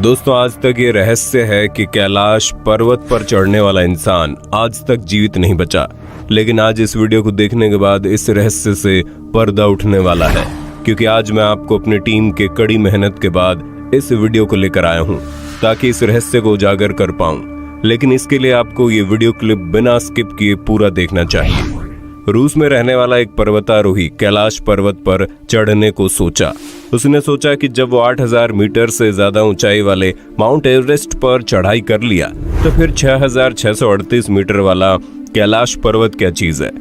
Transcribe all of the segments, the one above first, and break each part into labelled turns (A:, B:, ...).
A: दोस्तों, आज तक ये रहस्य है कि कैलाश पर्वत पर चढ़ने वाला इंसान आज तक जीवित नहीं बचा। लेकिन आज इस वीडियो को देखने के बाद इस रहस्य से पर्दा उठने वाला है, क्योंकि आज मैं आपको अपनी टीम के कड़ी मेहनत के बाद इस वीडियो को लेकर आया हूँ ताकि इस रहस्य को उजागर कर पाऊं। लेकिन इसके लिए आपको ये वीडियो क्लिप बिना स्किप किए पूरा देखना चाहिए। रूस में रहने वाला एक पर्वतारोही कैलाश पर्वत पर चढ़ने को सोचा। उसने सोचा कि जब वो 8000 मीटर से ज्यादा ऊंचाई वाले माउंट एवरेस्ट पर चढ़ाई कर लिया तो फिर 6638 मीटर वाला कैलाश पर्वत क्या चीज है।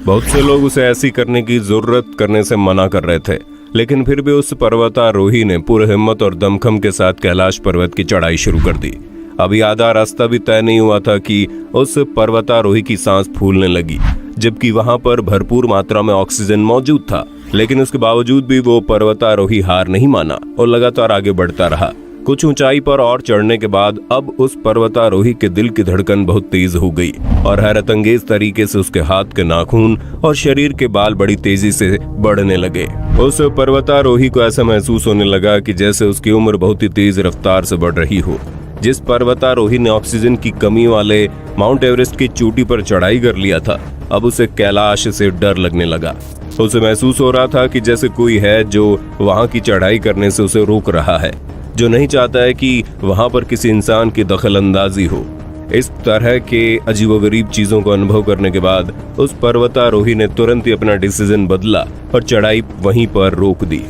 A: बहुत से लोग उसे ऐसी करने की जरूरत करने से मना कर रहे थे, लेकिन फिर भी उस पर्वतारोही ने पूरी हिम्मत और दमखम के साथ कैलाश पर्वत की चढ़ाई शुरू कर दी। अभी आधा रास्ता भी तय नहीं हुआ था कि उस पर्वतारोही की सांस फूलने लगी, जबकि वहां पर भरपूर मात्रा में ऑक्सीजन मौजूद था। लेकिन उसके बावजूद भी वो पर्वतारोही हार नहीं माना और लगातार आगे बढ़ता रहा। कुछ ऊंचाई पर और चढ़ने के बाद अब उस पर्वतारोही के दिल की धड़कन बहुत तेज हो गई और हैरतअंगेज तरीके से उसके हाथ के नाखून और शरीर के बाल बड़ी तेजी से बढ़ने लगे। उस पर्वतारोही को ऐसा महसूस होने लगा कि जैसे उसकी उम्र बहुत ही तेज रफ्तार से बढ़ रही हो। जिस पर्वतारोही ने ऑक्सीजन की कमी वाले माउंट एवरेस्ट की चोटी पर चढ़ाई कर लिया था, अब उसे कैलाश से डर लगने लगा। उसे महसूस हो रहा था कि जैसे कोई है जो वहां की चढ़ाई करने से उसे रोक रहा है, जो नहीं चाहता है कि वहां पर किसी इंसान की दखलंदाजी हो। इस तरह के अजीबोगरीब चीजों को अनुभव करने के बाद उस पर्वतारोही ने तुरंत ही अपना डिसीजन बदला और चढ़ाई वहीं पर रोक दी।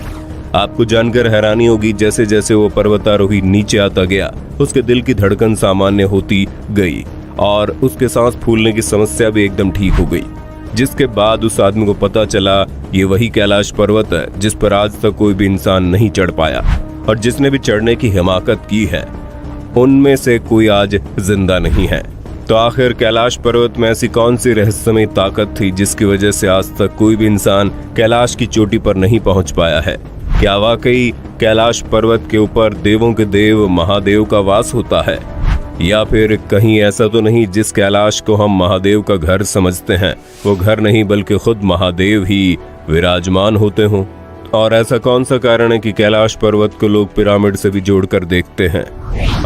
A: आपको जानकर हैरानी होगी, जैसे जैसे वो पर्वतारोही नीचे आता गया उसके दिल की धड़कन सामान्य होती गई और उसके सांस फूलने की समस्या भी एकदम ठीक हो गई। जिसके बाद उस आदमी को पता चला ये वही कैलाश पर्वत है जिस पर आज तक कोई भी इंसान नहीं चढ़ पाया, और जिसने भी चढ़ने की हिमाकत की है उनमें से कोई आज जिंदा नहीं है। तो आखिर कैलाश पर्वत में ऐसी कौन सी रहस्यमय ताकत थी जिसकी वजह से आज तक कोई भी इंसान कैलाश की चोटी पर नहीं पहुंच पाया है? क्या वाकई कैलाश पर्वत के ऊपर देवों के देव महादेव का वास होता है, या फिर कहीं ऐसा तो नहीं जिस कैलाश को हम महादेव का घर समझते हैं वो घर नहीं बल्कि खुद महादेव ही विराजमान होते हों? और ऐसा कौन सा कारण है कि कैलाश पर्वत को लोग पिरामिड से भी जोड़कर देखते हैं?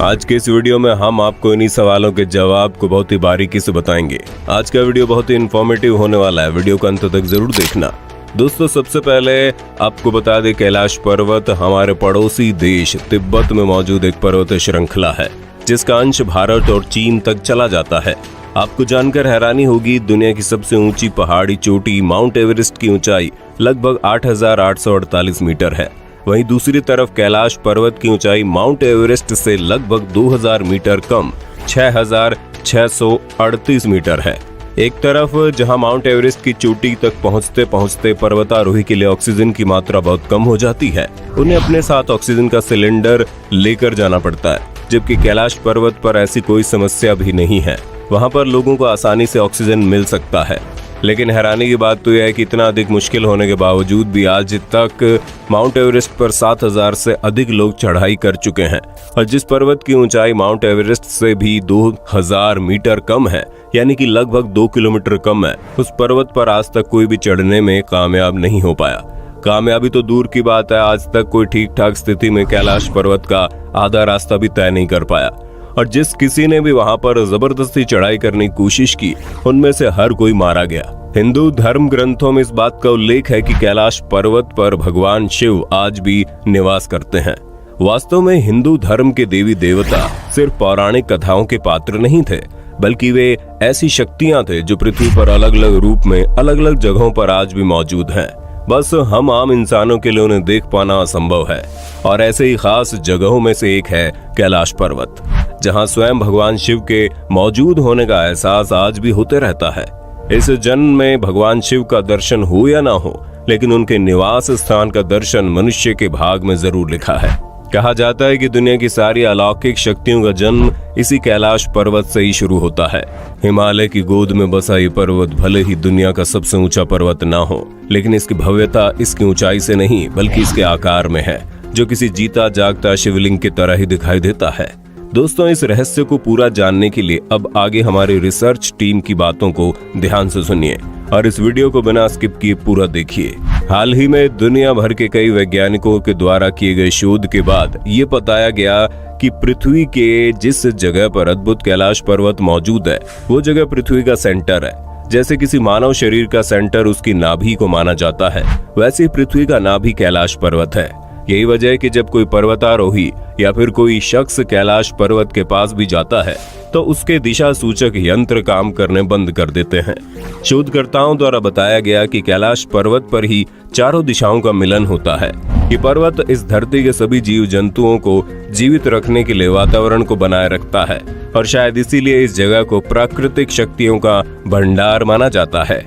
A: आज के इस वीडियो में हम आपको इन्हीं सवालों के जवाब को बहुत ही बारीकी से बताएंगे। आज का वीडियो बहुत ही इंफॉर्मेटिव होने वाला है, वीडियो को अंत तक जरूर देखना। दोस्तों, सबसे पहले आपको बता दें, कैलाश पर्वत हमारे पड़ोसी देश तिब्बत में मौजूद एक पर्वत श्रृंखला है जिसका अंश भारत और चीन तक चला जाता है। आपको जानकर हैरानी होगी, दुनिया की सबसे ऊंची पहाड़ी चोटी माउंट एवरेस्ट की ऊंचाई लगभग 8848 मीटर है। वहीं दूसरी तरफ कैलाश पर्वत की ऊंचाई माउंट एवरेस्ट से लगभग 2000 मीटर कम 6638 मीटर है। एक तरफ जहां माउंट एवरेस्ट की चोटी तक पहुंचते पहुंचते पर्वतारोही के लिए ऑक्सीजन की मात्रा बहुत कम हो जाती है, उन्हें अपने साथ ऑक्सीजन का सिलेंडर लेकर जाना पड़ता है, जबकि कैलाश पर्वत पर ऐसी कोई समस्या भी नहीं है। वहां पर लोगों को आसानी से ऑक्सीजन मिल सकता है। लेकिन हैरानी की बात तो यह है कि इतना अधिक मुश्किल होने के बावजूद भी आज तक माउंट एवरेस्ट पर 7000 से अधिक लोग चढ़ाई कर चुके हैं, और जिस पर्वत की ऊंचाई माउंट एवरेस्ट से भी 2000 मीटर कम है, यानी कि लगभग 2 किलोमीटर कम है, उस पर्वत पर आज तक कोई भी चढ़ने में कामयाब नहीं हो पाया। कामयाबी तो दूर की बात है, आज तक कोई ठीक ठाक स्थिति में कैलाश पर्वत का आधा रास्ता भी तय नहीं कर पाया। और जिस किसी ने भी वहां पर जबरदस्ती चढ़ाई करने की कोशिश की, उनमें से हर कोई मारा गया। हिंदू धर्म ग्रंथों में इस बात का उल्लेख है कि कैलाश पर्वत पर भगवान शिव आज भी निवास करते हैं। वास्तव में हिंदू धर्म के देवी देवता सिर्फ पौराणिक कथाओं के पात्र नहीं थे, बल्कि वे ऐसी शक्तियां थे जो पृथ्वी पर अलग अलग रूप में अलग अलग जगहों पर आज भी मौजूद हैं। बस हम आम इंसानों के लिए उन्हें देख पाना असंभव है। और ऐसे ही खास जगहों में से एक है कैलाश पर्वत, जहां स्वयं भगवान शिव के मौजूद होने का एहसास आज भी होते रहता है। इस जन्म में भगवान शिव का दर्शन हो या ना हो, लेकिन उनके निवास स्थान का दर्शन मनुष्य के भाग में जरूर लिखा है। कहा जाता है कि दुनिया की सारी अलौकिक शक्तियों का जन्म इसी कैलाश पर्वत से ही शुरू होता है। हिमालय की गोद में बसा ये पर्वत भले ही दुनिया का सबसे ऊंचा पर्वत ना हो, लेकिन इसकी भव्यता इसकी ऊंचाई से नहीं बल्कि इसके आकार में है, जो किसी जीता जागता शिवलिंग की तरह ही दिखाई देता है। दोस्तों, इस रहस्य को पूरा जानने के लिए अब आगे हमारी रिसर्च टीम की बातों को ध्यान से सुनिए और इस वीडियो को बिना स्किप किए पूरा देखिए। हाल ही में दुनिया भर के कई वैज्ञानिकों के द्वारा किए गए शोध के बाद ये बताया गया कि पृथ्वी के जिस जगह पर अद्भुत कैलाश पर्वत मौजूद है वो जगह पृथ्वी का सेंटर है। जैसे किसी मानव शरीर का सेंटर उसकी नाभि को माना जाता है, वैसे पृथ्वी का नाभि कैलाश पर्वत है। यही वजह है कि जब कोई पर्वतारोही या फिर कोई शख्स कैलाश पर्वत के पास भी जाता है तो उसके दिशा सूचक यंत्र काम करने बंद कर देते हैं। शोधकर्ताओं द्वारा बताया गया कि कैलाश पर्वत पर ही चारों दिशाओं का मिलन होता है। ये पर्वत इस धरती के सभी जीव जंतुओं को जीवित रखने के लिए वातावरण को बनाए रखता है और शायद इसीलिए इस जगह को प्राकृतिक शक्तियों का भंडार माना जाता है।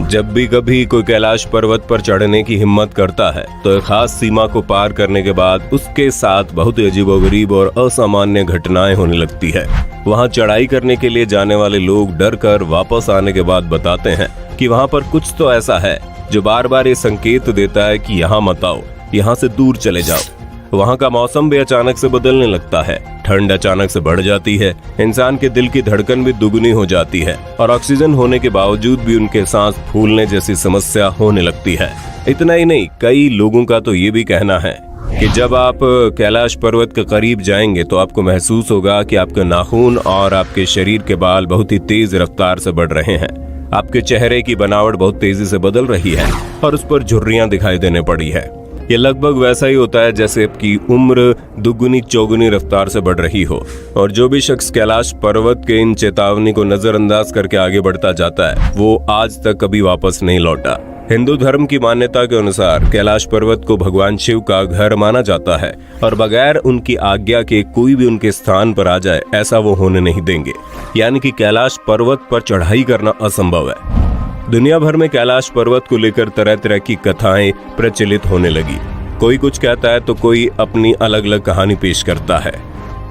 A: जब भी कभी कोई कैलाश पर्वत पर चढ़ने की हिम्मत करता है तो एक खास सीमा को पार करने के बाद उसके साथ बहुत ही अजीबोगरीब और असामान्य घटनाएं होने लगती है। वहां चढ़ाई करने के लिए जाने वाले लोग डर कर वापस आने के बाद बताते हैं कि वहां पर कुछ तो ऐसा है जो बार बार ये संकेत देता है कि यहाँ मत आओ, यहाँ से दूर चले जाओ। वहाँ का मौसम भी अचानक से बदलने लगता है, ठंड अचानक से बढ़ जाती है, इंसान के दिल की धड़कन भी दुगनी हो जाती है और ऑक्सीजन होने के बावजूद भी उनके सांस फूलने जैसी समस्या होने लगती है। इतना ही नहीं, कई लोगों का तो ये भी कहना है कि जब आप कैलाश पर्वत के करीब जाएंगे तो आपको महसूस होगा कि आपके नाखून और आपके शरीर के बाल बहुत ही तेज रफ्तार से बढ़ रहे हैं। आपके चेहरे की बनावट बहुत तेजी से बदल रही है और उस पर झुर्रियां दिखाई देने पड़ी है। ये लगभग वैसा ही होता है जैसे आपकी उम्र दुगुनी चौगुनी रफ्तार से बढ़ रही हो। और जो भी शख्स कैलाश पर्वत के इन चेतावनी को नजरअंदाज करके आगे बढ़ता जाता है वो आज तक कभी वापस नहीं लौटा। हिंदू धर्म की मान्यता के अनुसार कैलाश पर्वत को भगवान शिव का घर माना जाता है और बगैर उनकी आज्ञा के कोई भी उनके स्थान पर आ जाए ऐसा वो होने नहीं देंगे। यानी कि कैलाश पर्वत पर चढ़ाई करना असंभव है। दुनिया भर में कैलाश पर्वत को लेकर तरह तरह की कथाएं प्रचलित होने लगी। कोई कुछ कहता है तो कोई अपनी अलग अलग कहानी पेश करता है।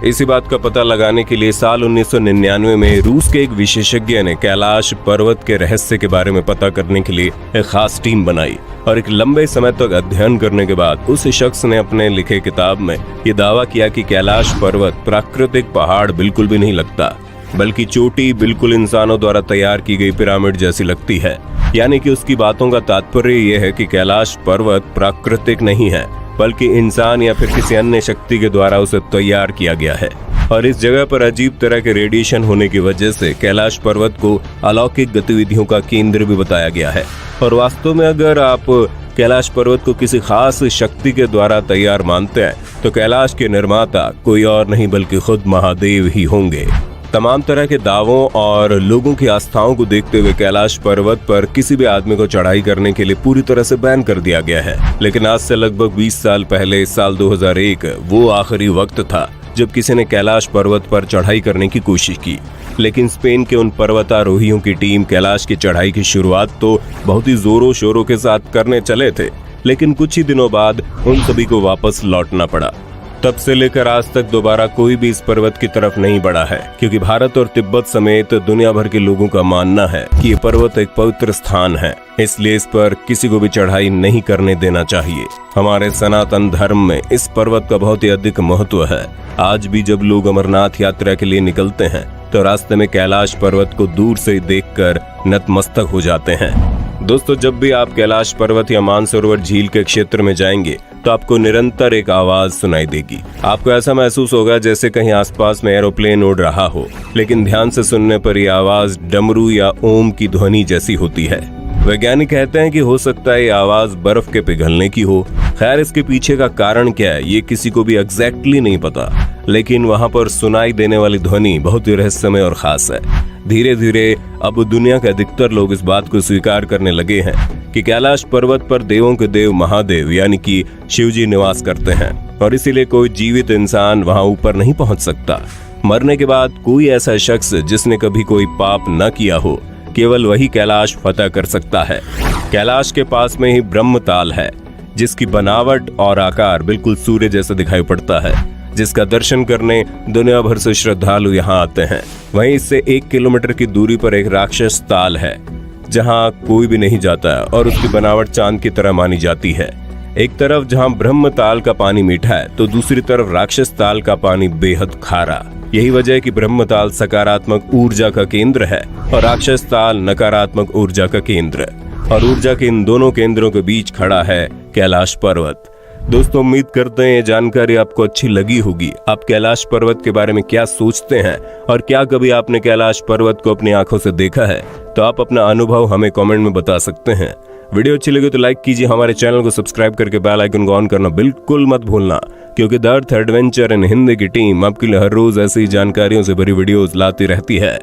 A: इसी बात का पता लगाने के लिए साल 1999 में रूस के एक विशेषज्ञ ने कैलाश पर्वत के रहस्य के बारे में पता करने के लिए एक खास टीम बनाई और एक लंबे समय तक अध्ययन करने के बाद उस शख्स ने अपने लिखे किताब में ये दावा किया कि कैलाश पर्वत प्राकृतिक पहाड़ बिल्कुल भी नहीं लगता, बल्कि चोटी बिल्कुल इंसानों द्वारा तैयार की गई पिरामिड जैसी लगती है। यानी कि उसकी बातों का तात्पर्य यह है कि कैलाश पर्वत प्राकृतिक नहीं है, बल्कि इंसान या फिर किसी अन्य शक्ति के द्वारा उसे तैयार किया गया है। और इस जगह पर अजीब तरह के रेडिएशन होने की वजह से कैलाश पर्वत को अलौकिक गतिविधियों का केंद्र भी बताया गया है। और वास्तव में अगर आप कैलाश पर्वत को किसी खास शक्ति के द्वारा तैयार मानते हैं तो कैलाश के निर्माता कोई और नहीं बल्कि खुद महादेव ही होंगे। तमाम तरह के दावों और लोगों की आस्थाओं को देखते हुए कैलाश पर्वत पर किसी भी आदमी को चढ़ाई करने के लिए पूरी तरह से बैन कर दिया गया है। लेकिन आज से लगभग 20 साल पहले साल 2001 वो आखिरी वक्त था जब किसी ने कैलाश पर्वत पर चढ़ाई करने की कोशिश की। लेकिन स्पेन के उन पर्वतारोहियों की टीम कैलाश की चढ़ाई की शुरुआत तो बहुत ही जोरों शोरों के साथ करने चले थे, लेकिन कुछ ही दिनों बाद उन सभी को वापस लौटना पड़ा। तब से लेकर आज तक दोबारा कोई भी इस पर्वत की तरफ नहीं बढ़ा है, क्योंकि भारत और तिब्बत समेत दुनिया भर के लोगों का मानना है कि ये पर्वत एक पवित्र स्थान है, इसलिए इस पर किसी को भी चढ़ाई नहीं करने देना चाहिए। हमारे सनातन धर्म में इस पर्वत का बहुत ही अधिक महत्व है। आज भी जब लोग अमरनाथ यात्रा के लिए निकलते हैं तो रास्ते में कैलाश पर्वत को दूर से देखकर नतमस्तक हो जाते हैं। दोस्तों, जब भी आप कैलाश पर्वत या मानसरोवर झील के क्षेत्र में जाएंगे तो आपको निरंतर एक आवाज सुनाई देगी। आपको ऐसा महसूस होगा जैसे कहीं आसपास में एरोप्लेन उड़ रहा हो, लेकिन ध्यान से सुनने पर यह आवाज डमरू या ओम की ध्वनि जैसी होती है। वैज्ञानिक कहते हैं कि हो सकता है ये आवाज बर्फ के पिघलने की हो। खैर, इसके पीछे का कारण क्या है ये किसी को भी एग्जैक्टली नहीं पता, लेकिन वहां पर सुनाई देने वाली ध्वनि बहुत ही रहस्यमय और खास है। धीरे धीरे अब दुनिया के अधिकतर लोग इस बात को स्वीकार करने लगे हैं कि कैलाश पर्वत पर देवों के देव महादेव यानी कि शिव जी निवास करते हैं और इसीलिए कोई जीवित इंसान वहां ऊपर नहीं पहुंच सकता। मरने के बाद कोई ऐसा शख्स जिसने कभी कोई पाप न किया हो, केवल वही कैलाश फतह कर सकता है। कैलाश के पास में ही ब्रह्मताल है, जिसकी बनावट और आकार बिल्कुल सूर्य जैसा दिखाई पड़ता है, जिसका दर्शन करने दुनिया भर से श्रद्धालु यहाँ आते हैं। वहीं इससे 1 किलोमीटर की दूरी पर एक राक्षस ताल है जहाँ कोई भी नहीं जाता और उसकी बनावट चांद की तरह मानी जाती है। एक तरफ जहाँ ब्रह्म ताल का पानी मीठा है तो दूसरी तरफ राक्षस ताल का पानी बेहद खारा। यही वजह है कि ब्रह्म ताल सकारात्मक ऊर्जा का केंद्र है और राक्षस ताल नकारात्मक ऊर्जा का केंद्र। और ऊर्जा के इन दोनों केंद्रों के बीच खड़ा है कैलाश पर्वत। दोस्तों उम्मीद करते हैं ये जानकारी आपको अच्छी लगी होगी। आप कैलाश पर्वत के बारे में क्या सोचते हैं और क्या कभी आपने कैलाश पर्वत को अपनी आंखों से देखा है? तो आप अपना अनुभव हमें कमेंट में बता सकते हैं। वीडियो अच्छी लगी तो लाइक कीजिए, हमारे चैनल को सब्सक्राइब करके बेल आइकन को ऑन करना बिल्कुल मत भूलना, क्योंकि the earth adventure in Hindi की टीम आपके लिए हर रोज ऐसी जानकारियों से भरी वीडियोस लाती रहती है।